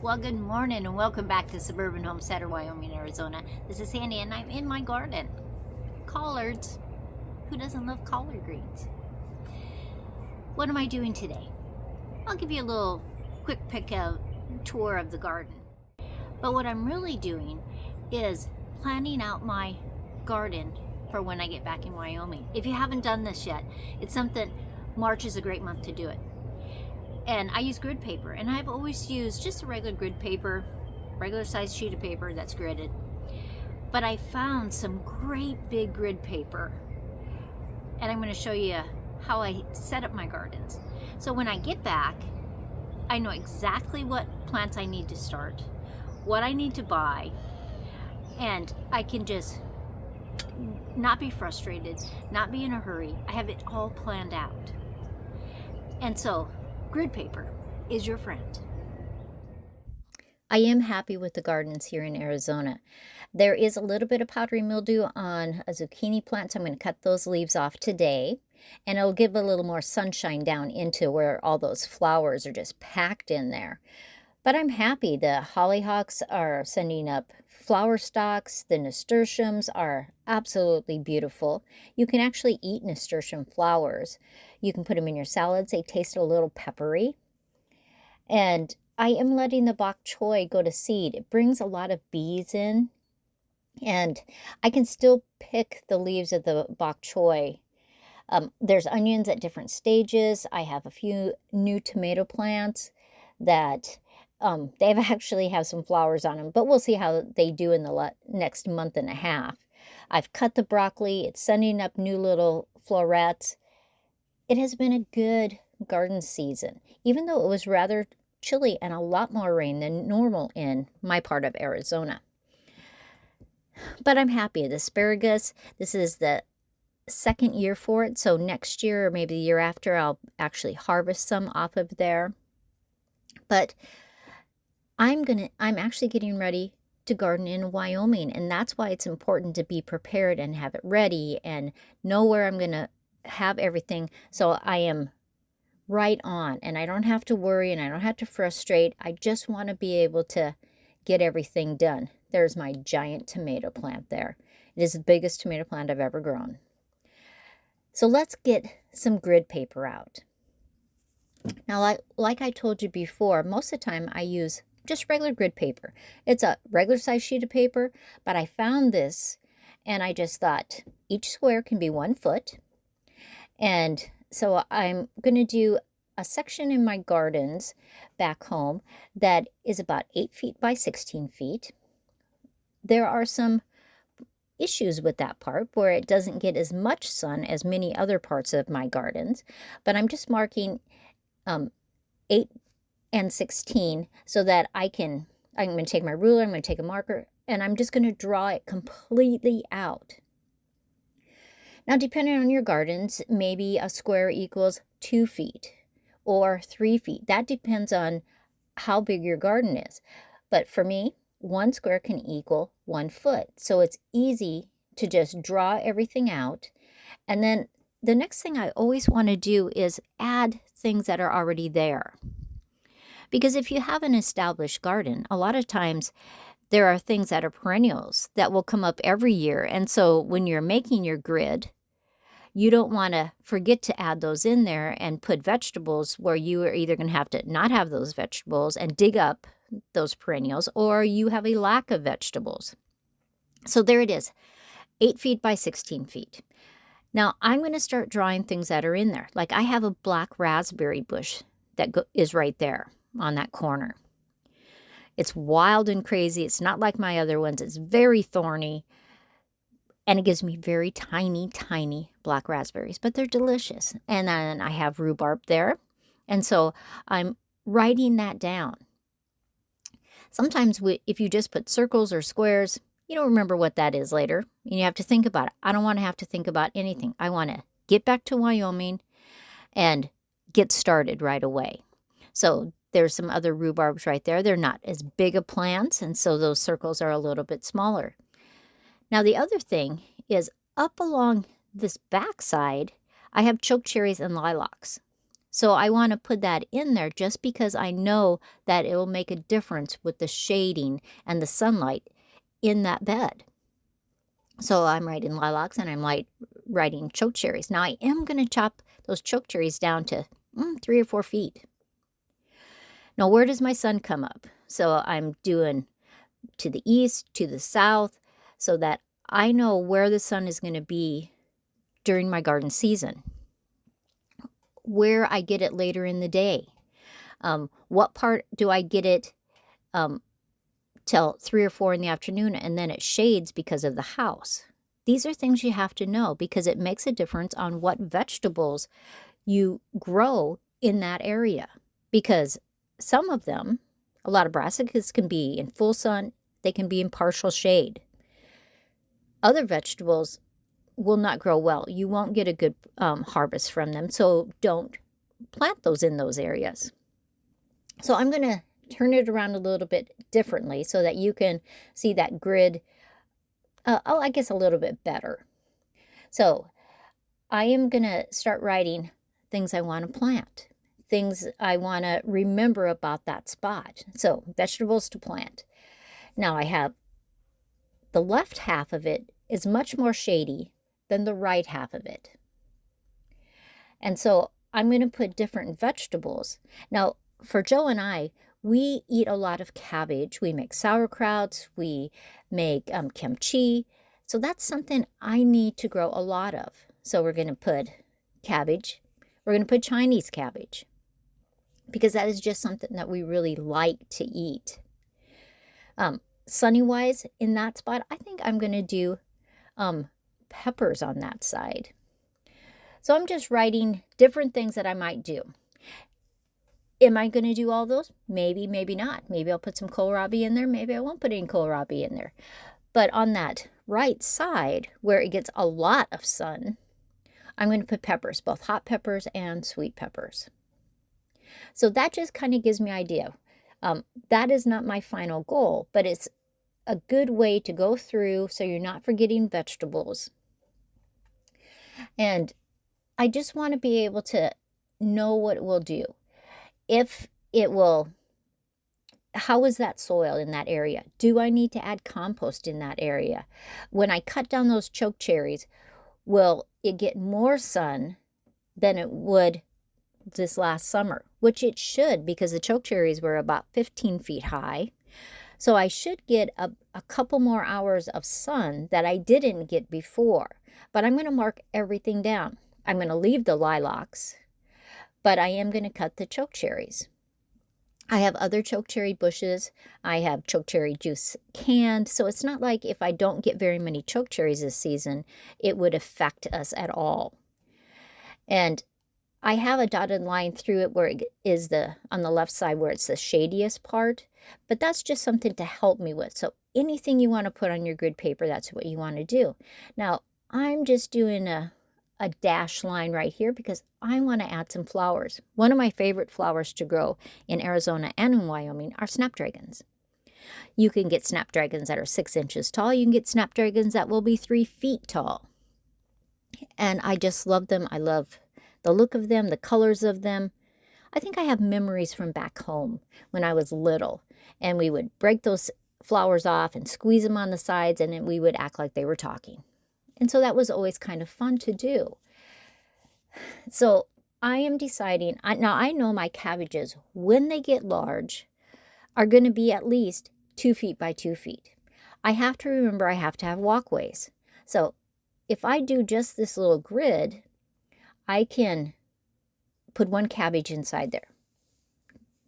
Well, good morning and welcome back to Suburban Homesteader, Wyoming, Arizona. This is Sandi and I'm in my garden. Collards. Who doesn't love collard greens? What am I doing today? I'll give you a little quick tour of the garden. But what I'm really doing is planning out my garden for when I get back in Wyoming. If you haven't done this yet, it's something, March is a great month to do it. And I use grid paper, and I've always used just a regular grid paper, regular size sheet of paper that's gridded. But I found some great big grid paper, and I'm going to show you how I set up my gardens. So when I get back, I know exactly what plants I need to start, what I need to buy, and I can just not be frustrated, not be in a hurry. I have it all planned out. And so grid paper is your friend. I am happy with the gardens here in Arizona. There is a little bit of powdery mildew on a zucchini plant, so I'm going to cut those leaves off today. And it'll give a little more sunshine down into where all those flowers are just packed in there. But I'm happy. The hollyhocks are sending up flower stalks. The nasturtiums are absolutely beautiful. You can actually eat nasturtium flowers. You can put them in your salads. They taste a little peppery. And I am letting the bok choy go to seed. It brings a lot of bees in. And I can still pick the leaves of the bok choy. There's onions at different stages. I have a few new tomato plants that they actually have some flowers on them, but we'll see how they do in the next month and a half. I've cut the broccoli. It's sending up new little florets. It has been a good garden season, even though it was rather chilly and a lot more rain than normal in my part of Arizona. But I'm happy. The asparagus, this is the second year for it, so next year or maybe the year after I'll actually harvest some off of there. But I'm actually getting ready to garden in Wyoming, and that's why it's important to be prepared and have it ready and know where I'm going to have everything, so I am right on and I don't have to worry and I don't have to frustrate. I just want to be able to get everything done. There's my giant tomato plant there. It is the biggest tomato plant I've ever grown. So let's get some grid paper out. Now, like I told you before, most of the time I use just regular grid paper. It's a regular size sheet of paper, but I found this and I just thought each square can be 1 foot. And so I'm going to do a section in my gardens back home that is about 8 feet by 16 feet. There are some issues with that part where it doesn't get as much sun as many other parts of my gardens, but I'm just marking 8 and 16 so that I'm going to take my ruler, I'm going to take a marker, and I'm just going to draw it completely out. Now, depending on your gardens, maybe a square equals 2 feet or 3 feet. That depends on how big your garden is. But for me, 1 square can equal 1 foot. So it's easy to just draw everything out. And then the next thing I always want to do is add things that are already there. Because if you have an established garden, a lot of times there are things that are perennials that will come up every year. And so when you're making your grid, you don't want to forget to add those in there and put vegetables where you are either going to have to not have those vegetables and dig up those perennials, or you have a lack of vegetables. So there it is, 8 feet by 16 feet. Now I'm going to start drawing things that are in there. Like I have a black raspberry bush that is right there on that corner. It's wild and crazy. It's not like my other ones. It's very thorny. And it gives me very tiny, tiny black raspberries, but they're delicious. And then I have rhubarb there. And so I'm writing that down. Sometimes if you just put circles or squares, you don't remember what that is later. You have to think about it. I don't want to have to think about anything. I want to get back to Wyoming and get started right away. So there's some other rhubarbs right there. They're not as big of plants, and so those circles are a little bit smaller. Now, the other thing is up along this backside, I have choke cherries and lilacs. So I want to put that in there just because I know that it will make a difference with the shading and the sunlight in that bed. So I'm writing lilacs and I'm writing chokecherries. Now I am going to chop those chokecherries down to 3 or 4 feet. Now where does my sun come up? So I'm doing to the east, to the south, so that I know where the sun is going to be during my garden season. Where I get it later in the day. What part do I get it till 3 or 4 in the afternoon, and then it shades because of the house. These are things you have to know because it makes a difference on what vegetables you grow in that area. Because some of them, a lot of brassicas can be in full sun, they can be in partial shade. Other vegetables will not grow well. You won't get a good harvest from them, so don't plant those in those areas. So I'm going to turn it around a little bit differently so that you can see that grid, I guess a little bit better. So I am going to start writing things I want to plant, things I want to remember about that spot. So vegetables to plant. Now I have the left half of it is much more shady than the right half of it. And so I'm going to put different vegetables. Now for Joe and I, we eat a lot of cabbage. We make sauerkrauts. We make kimchi. So that's something I need to grow a lot of. So we're going to put cabbage. We're going to put Chinese cabbage because that is just something that we really like to eat. Sunny-wise, in that spot, I think I'm going to do peppers on that side. So I'm just writing different things that I might do. Am I going to do all those? Maybe, maybe not. Maybe I'll put some kohlrabi in there. Maybe I won't put any kohlrabi in there. But on that right side, where it gets a lot of sun, I'm going to put peppers, both hot peppers and sweet peppers. So that just kind of gives me an idea. That is not my final goal, but it's a good way to go through so you're not forgetting vegetables. And I just want to be able to know what it will do. If it will, how is that soil in that area? Do I need to add compost in that area? When I cut down those chokecherries, will it get more sun than it would this last summer? Which it should, because the chokecherries were about 15 feet high. So I should get a couple more hours of sun that I didn't get before. But I'm going to mark everything down. I'm going to leave the lilacs, but I am going to cut the chokecherries. I have other chokecherry bushes. I have chokecherry juice canned. So it's not like if I don't get very many chokecherries this season, it would affect us at all. And I have a dotted line through it where it is on the left side where it's the shadiest part, but that's just something to help me with. So anything you want to put on your grid paper, that's what you want to do. Now, I'm just doing a dash line right here because I want to add some flowers. One of my favorite flowers to grow in Arizona and in Wyoming are snapdragons. You can get snapdragons that are 6 inches tall. You can get snapdragons that will be 3 feet tall. And I just love them. I love the look of them, the colors of them. I think I have memories from back home when I was little. And we would break those flowers off and squeeze them on the sides, and then we would act like they were talking. And so that was always kind of fun to do. So I am deciding, now I know my cabbages, when they get large, are going to be at least 2 feet by 2 feet. I have to remember I have to have walkways. So if I do just this little grid, I can put 1 cabbage inside there.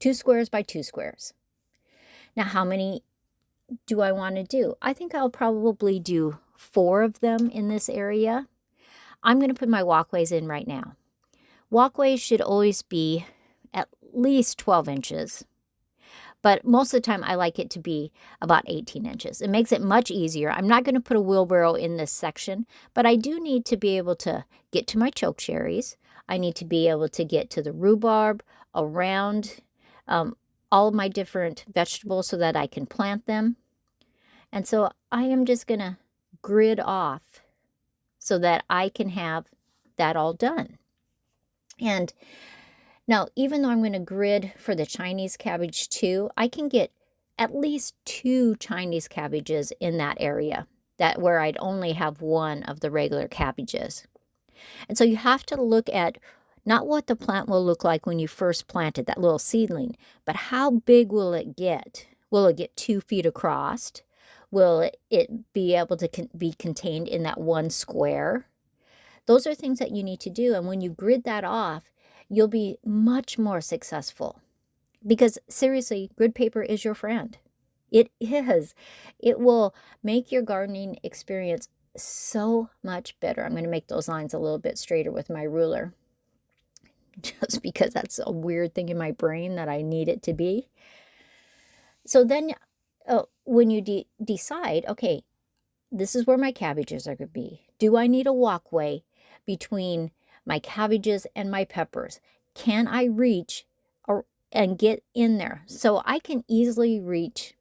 2 squares by 2 squares. Now how many do I want to do? I think I'll probably do 4 of them in this area. I'm going to put my walkways in right now. Walkways should always be at least 12 inches. But most of the time I like it to be about 18 inches. It makes it much easier. I'm not going to put a wheelbarrow in this section, but I do need to be able to get to my chokecherries. I need to be able to get to the rhubarb, around all of my different vegetables so that I can plant them. And so I am just going to grid off so that I can have that all done. And Now, even though I'm going to grid for the Chinese cabbage too, I can get at least 2 Chinese cabbages in that area, that where I'd only have 1 of the regular cabbages. And so you have to look at not what the plant will look like when you first plant it, that little seedling, but how big will it get? Will it get 2 feet across? Will it be able to be contained in that 1 square? Those are things that you need to do. And when you grid that off, you'll be much more successful. Because seriously, grid paper is your friend. It is. It will make your gardening experience so much better. I'm going to make those lines a little bit straighter with my ruler, just because that's a weird thing in my brain that I need it to be. So then when you decide, okay, this is where my cabbages are going to be. Do I need a walkway between my cabbages and my peppers? Can I reach and get in there? So I can easily reach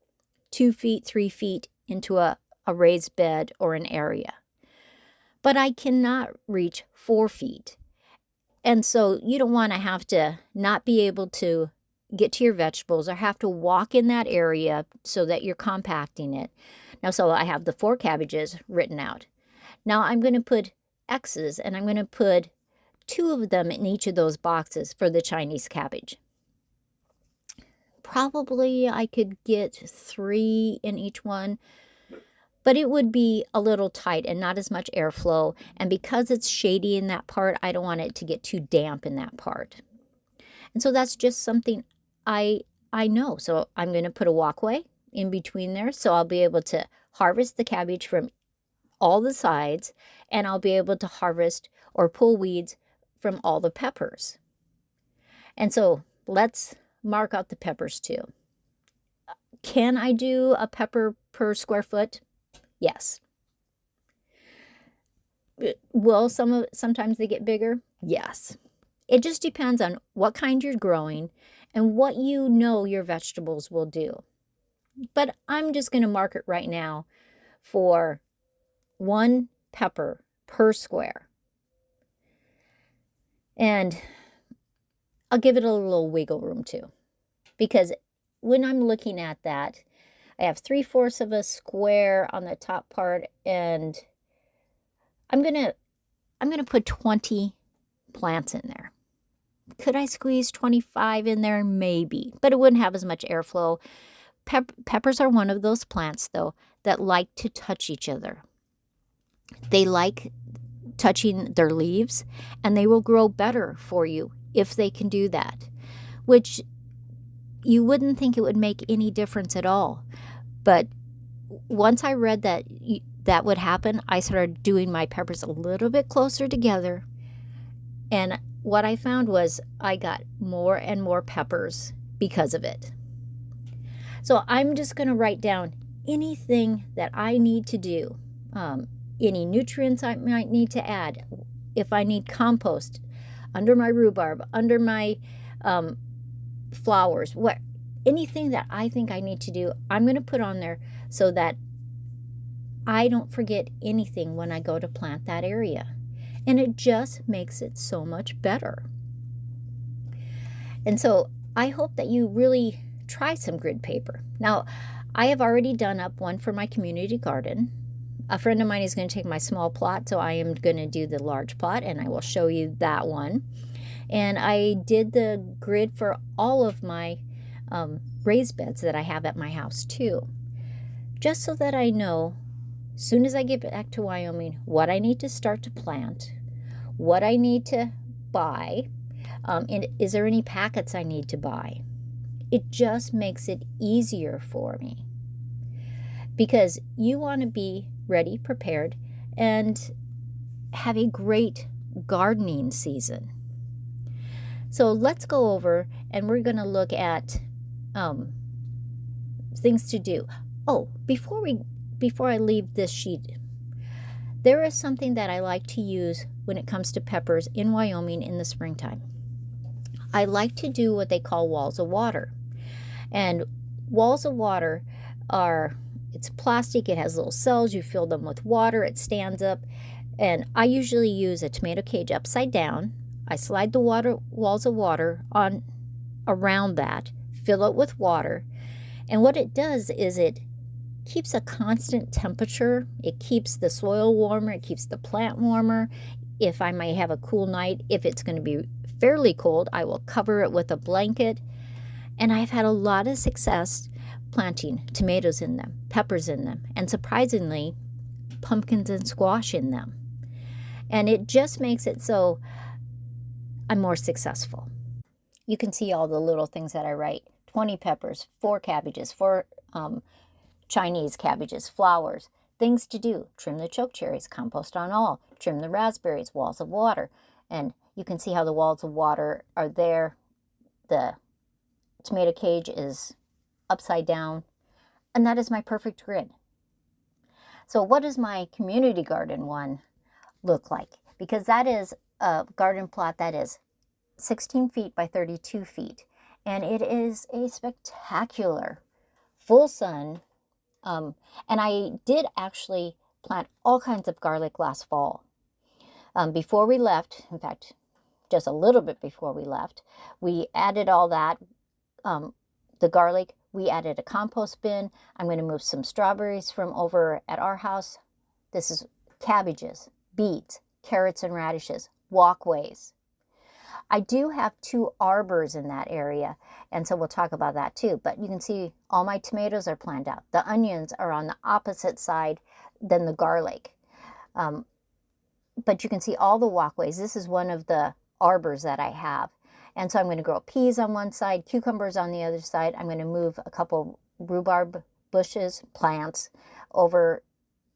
2 feet, 3 feet into a raised bed or an area. But I cannot reach 4 feet. And so you don't want to have to not be able to get to your vegetables or have to walk in that area so that you're compacting it. Now, so I have the 4 cabbages written out. Now I'm going to put X's, and I'm going to put 2 of them in each of those boxes for the Chinese cabbage. Probably I could get 3 in each one, but it would be a little tight and not as much airflow. And because it's shady in that part, I don't want it to get too damp in that part. And so that's just something I know. So I'm going to put a walkway in between there, so I'll be able to harvest the cabbage from all the sides, and I'll be able to harvest or pull weeds from all the peppers. And so let's mark out the peppers too. Can I do a pepper per square foot? Yes. Will sometimes they get bigger? Yes. It just depends on what kind you're growing and what you know your vegetables will do. But I'm just going to mark it right now for 1 pepper per square. And I'll give it a little wiggle room too, because when I'm looking at that, I have 3/4 of a square on the top part, and I'm gonna put 20 plants in there. Could I squeeze 25 in there? Maybe, but it wouldn't have as much airflow. Peppers are one of those plants, though, that like to touch each other. They like touching their leaves, and they will grow better for you if they can do that, which you wouldn't think it would make any difference at all. But once I read that that would happen, I started doing my peppers a little bit closer together, and what I found was I got more and more peppers because of it. So I'm just going to write down anything that I need to do, any nutrients I might need to add, if I need compost under my rhubarb, under my flowers, anything that I think I need to do, I'm going to put on there so that I don't forget anything when I go to plant that area. And it just makes it so much better. And so I hope that you really try some grid paper. Now, I have already done up one for my community garden. A friend of mine is going to take my small plot, so I am going to do the large plot, and I will show you that one. And I did the grid for all of my raised beds that I have at my house too, just so that I know, as soon as I get back to Wyoming, what I need to start to plant, what I need to buy, and is there any packets I need to buy. It just makes it easier for me, because you want to be ready, prepared, and have a great gardening season. So let's go over, and we're going to look at things to do. Oh, before I leave this sheet, there is something that I like to use when it comes to peppers in Wyoming in the springtime. I like to do what they call walls of water. And walls of water it's plastic, it has little cells, you fill them with water, it stands up. And I usually use a tomato cage upside down. I slide the walls of water on around that, fill it with water, and what it does is it keeps a constant temperature. It keeps the soil warmer, it keeps the plant warmer. If I may have a cool night, if it's going to be fairly cold, I will cover it with a blanket. And I've had a lot of success planting tomatoes in them, peppers in them, and surprisingly, pumpkins and squash in them. And it just makes it so I'm more successful. You can see all the little things that I write. 20 peppers, 4 cabbages, 4 Chinese cabbages, flowers, things to do. Trim the choke cherries, compost on all. Trim the raspberries, walls of water. And you can see how the walls of water are there. The tomato cage is upside down. And that is my perfect grid. So what does my community garden one look like? Because that is a garden plot that is 16 feet by 32 feet. And it is a spectacular full sun. And I did actually plant all kinds of garlic last fall. Before we left, in fact, just a little bit before we left, we added all that, the garlic. We added a compost bin. I'm going to move some strawberries from over at our house. This is cabbages, beets, carrots and radishes, walkways. I do have 2 arbors in that area, and so we'll talk about that too. But you can see all my tomatoes are planted out. The onions are on the opposite side than the garlic. But you can see all the walkways. This is one of the arbors that I have. And so I'm going to grow peas on one side, cucumbers on the other side. I'm going to move a couple rhubarb bushes, plants, over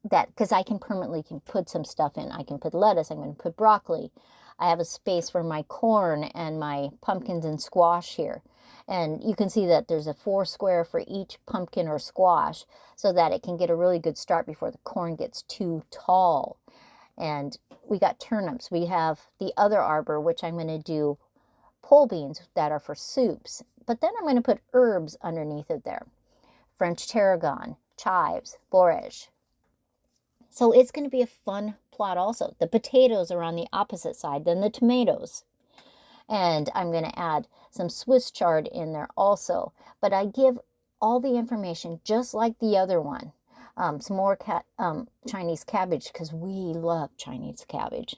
that, because I can permanently put some stuff in. I can put lettuce, I'm going to put broccoli. I have a space for my corn and my pumpkins and squash here. And you can see that there's a 4 square for each pumpkin or squash so that it can get a really good start before the corn gets too tall. And we got turnips. We have the other arbor, which I'm going to do pole beans that are for soups. But then I'm going to put herbs underneath it there. French tarragon, chives, borage. So it's going to be a fun plot also. The potatoes are on the opposite side than the tomatoes. And I'm going to add some Swiss chard in there also. But I give all the information just like the other one. Some more Chinese cabbage, because we love Chinese cabbage.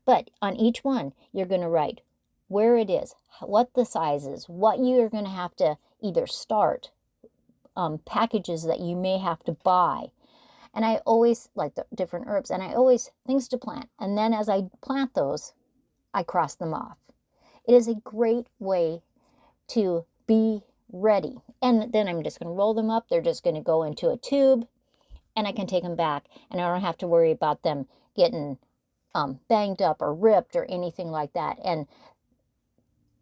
But on each one, you're going to write where it is, what the size is, what you're going to have to either start, packages that you may have to buy. And I always like the different herbs, and I always things to plant. And then as I plant those, I cross them off. It is a great way to be ready. And then I'm just going to roll them up. They're just going to go into a tube, and I can take them back, and I don't have to worry about them getting banged up or ripped or anything like that. And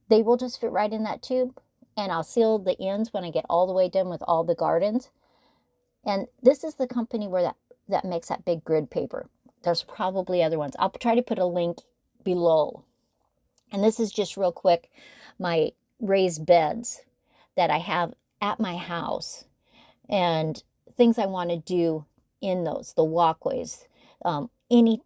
they will just fit right in that tube, and I'll seal the ends when I get all the way done with all the gardens. And this is the company where that makes that big grid paper. There's probably other ones. I'll try to put a link below. And this is just real quick, my raised beds that I have at my house and things I want to do in those, the walkways, any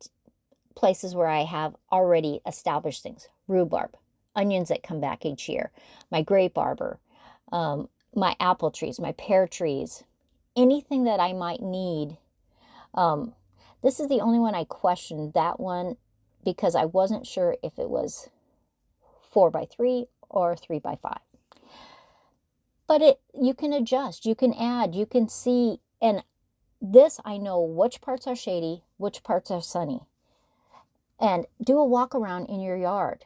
places where I have already established things, rhubarb, onions that come back each year, my grape arbor, my apple trees, my pear trees, anything that I might need. This is the only one I questioned, that one, because I wasn't sure if it was 4x3 or 3x5. But you can adjust, you can add, you can see, and this I know which parts are shady, which parts are sunny. And do a walk around in your yard.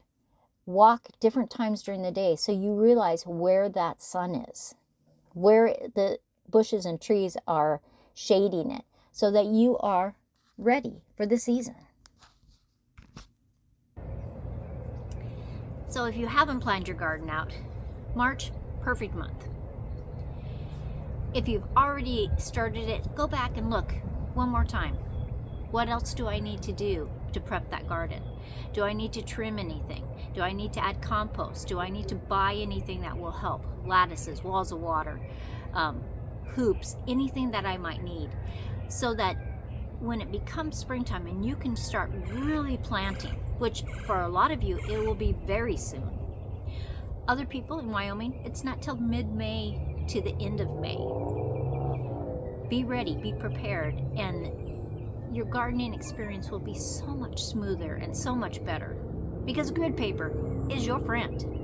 Walk different times during the day so you realize where that sun is, where the bushes and trees are shading it, so that you are ready for the season. So if you haven't planned your garden out, March, perfect month. If you've already started it, go back and look one more time. What else do I need to do to prep that garden? Do I need to trim anything? Do I need to add compost? Do I need to buy anything that will help? Lattices, walls of water, hoops, anything that I might need, so that when it becomes springtime and you can start really planting, which for a lot of you, it will be very soon. Other people in Wyoming, it's not till mid-May to the end of May. Be ready, be prepared, and your gardening experience will be so much smoother and so much better because grid paper is your friend.